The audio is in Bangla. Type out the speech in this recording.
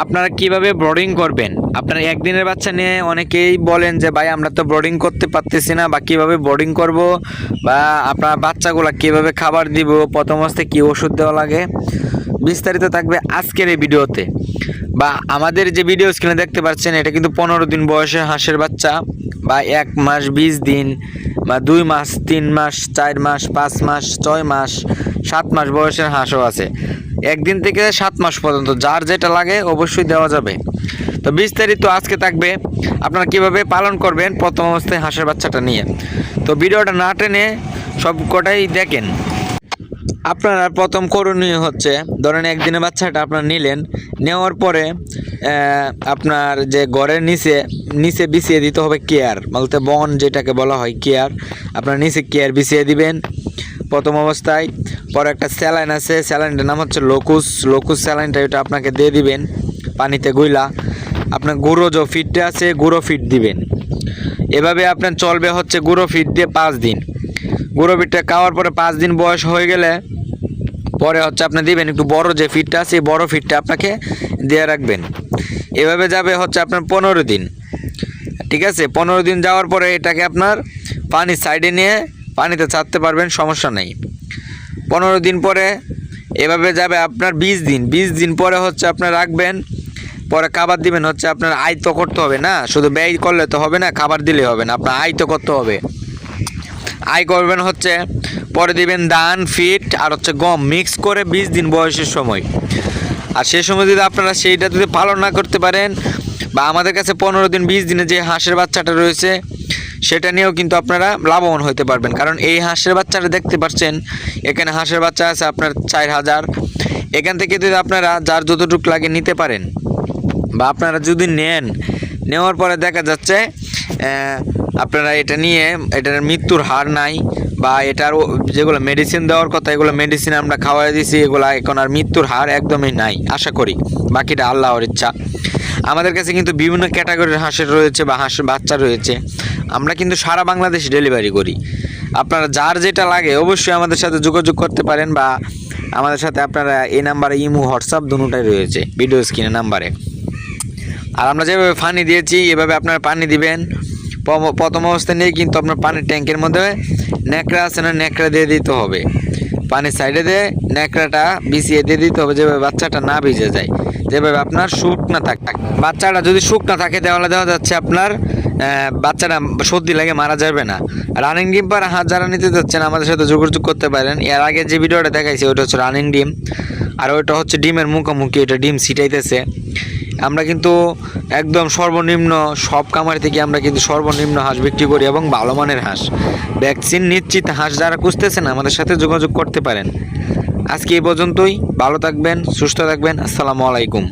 আপনারা কিভাবে ব্রডিং করবেন। আপনারা একদিনের বাচ্চা নিয়ে অনেকেই বলেন যে ভাই আমরা তো ব্রডিং করতে পারতেছি না, বা কিভাবে ব্রডিং করব, বা আপনার বাচ্চাগুলা কিভাবে খাবার দিব, প্রথম অবস্থায় কী ওষুধ দেওয়া লাগে, বিস্তারিত থাকবে আজকের এই ভিডিওতে। বা আমাদের যে ভিডিও স্ক্রিনে দেখতে পাচ্ছেন এটা কিন্তু 15 দিন বয়সে হাঁসের বাচ্চা, বা 1 মাস 20 দিন, বা 2 মাস 3 মাস 4 মাস 5 মাস 6 মাস 7 মাস বয়সের হাঁসও আছে। 1 দিন থেকে 7 মাস পর্যন্ত যার যেটা লাগে অবশ্যই দেওয়া যাবে। তো বিস্তারিত আজকে থাকবে আপনারা কিভাবে পালন করবেন প্রথম অবস্থায় হাঁসের বাচ্চাটা নিয়ে। তো ভিডিওটা না টেনে সব কটাই দেখেন। আপনারা প্রথম করণীয় হচ্ছে, ধরেন একদিনের বাচ্চাটা আপনারা নিলেন, নেওয়ার পরে আপনার যে ঘরের নিচে বিছিয়ে দিতে হবে কেয়ার, বলতে বন যেটাকে বলা হয় কেয়ার। আপনার নিচে কেয়ার বিছিয়ে দিবেন প্রথম অবস্থায়। পরে একটা স্যালাইন আছে, স্যালাইনটার নাম হচ্ছে লোকুস স্যালাইনটা, এটা আপনাকে দিয়ে দিবেন পানিতে গুইলা। আপনার গুঁড়ো যে ফিডটা আছে গুঁড়ো ফিড দিবেন। এভাবে আপনার চলবে হচ্ছে গুঁড়ো ফিড দিয়ে 5 দিন। গুঁড়ো ফিডটা খাওয়ার পরে 5 দিন বয়স হয়ে গেলে পরে হচ্ছে আপনি দিবেন একটু বড় যে ফিডটা আছে, এই বড় ফিডটা আপনাকে দিয়ে রাখবেন। এভাবে যাবে হচ্ছে আপনার 15 দিন। ঠিক আছে, 15 দিন যাওয়ার পরে এটাকে আপনার পানির সাইডে নিয়ে পানিতে ছাড়তে পারবেন, সমস্যা নেই। 15 দিন পরে এভাবে যাবে আপনার 20 দিন পরে হচ্ছে আপনার রাখবেন। পরে খাবার দিবেন হচ্ছে আপনার আয়ত্ত করতে হবে না, শুধু ব্যয় করলে তো হবে না, খাবার দিলে হবে না, আপনার আয়ত্ত করতে হবে। আয় করবেন হচ্ছে পরে দিবেন ধান, ফিট আর হচ্ছে গম মিক্স করে 20 দিন বয়সের সময়। আর সেই সময় যদি আপনারা সেইটা যদি পালন না করতে পারেন, বা আমাদের কাছে 15 দিন 20 দিনে যে হাঁসের বাচ্চাটা রয়েছে সেটা নিয়েও কিন্তু আপনারা লাভবান হতে পারবেন। কারণ এই হাঁসের বাচ্চাটা দেখতে পাচ্ছেন, এখানে হাঁসের বাচ্চা আছে আপনার 4000। এখান থেকে যদি আপনারা যার যতটুকু লাগে নিতে পারেন, বা আপনারা যদি নেওয়ার পরে দেখা যাচ্ছে আপনারা এটা নিয়ে এটার মৃত্যুর হার নাই, বা এটার যেগুলো মেডিসিন দেওয়ার কথা এগুলো মেডিসিন আমরা খাওয়াই দিয়েছি, এগুলো এখন আর মৃত্যুর হার একদমই নাই আশা করি। বাকিটা আল্লাহর ইচ্ছা। আমাদের কাছে কিন্তু বিভিন্ন ক্যাটাগরির হাঁসের রয়েছে বা হাঁসের বাচ্চা রয়েছে। আমরা কিন্তু সারা বাংলাদেশ ডেলিভারি করি। আপনারা যার যেটা লাগে অবশ্যই আমাদের সাথে যোগাযোগ করতে পারেন, বা আমাদের সাথে আপনারা এই নাম্বারে ইমো হোয়াটসঅ্যাপ দুটোটাই রয়েছে ভিডিও স্ক্রিনে নাম্বারে। আর আমরা যেভাবে পানি দিয়েছি এভাবে আপনারা পানি দিবেন। প্রথম অবস্থায় নিয়ে কিন্তু আপনার পানির ট্যাঙ্কের মধ্যে ন্যাকড়া আছে না, ন্যাকড়া দিয়ে দিতে হবে। পানির সাইডে দিয়ে ন্যাকড়াটা বিছিয়ে দিয়ে দিতে হবে, যেভাবে বাচ্চাটা না ভিজে যায়, যেভাবে আপনার শুকনা থাকে। বাচ্চাটা যদি শুকনা থাকে তাহলে দেওয়া যাচ্ছে আপনার বাচ্চাটা সর্দি লাগে মারা যাবে না। রানিং ডিম পার হাত যারা নিতে যাচ্ছেন আমাদের সাথে যোগাযোগ করতে পারেন। এর আগে যে ভিডিওটা দেখাইছি ওটা হচ্ছে রানিং ডিম, আর ওইটা হচ্ছে ডিমের মুখোমুখি, ওইটা ডিম ছিটাইতেছে। আমরা কিন্তু একদম সর্বনিম্ন সব খামার থেকে আমরা কিন্তু সর্বনিম্ন হাঁস বিক্রি করি, এবং ভালো মানের হাঁস। ভ্যাকসিন নিশ্চিত হাঁস যারা খুঁজতেছেন আমাদের সাথে যোগাযোগ করতে পারেন। আজকে এই পর্যন্তই। ভালো থাকবেন, সুস্থ থাকবেন। আসসালামু আলাইকুম।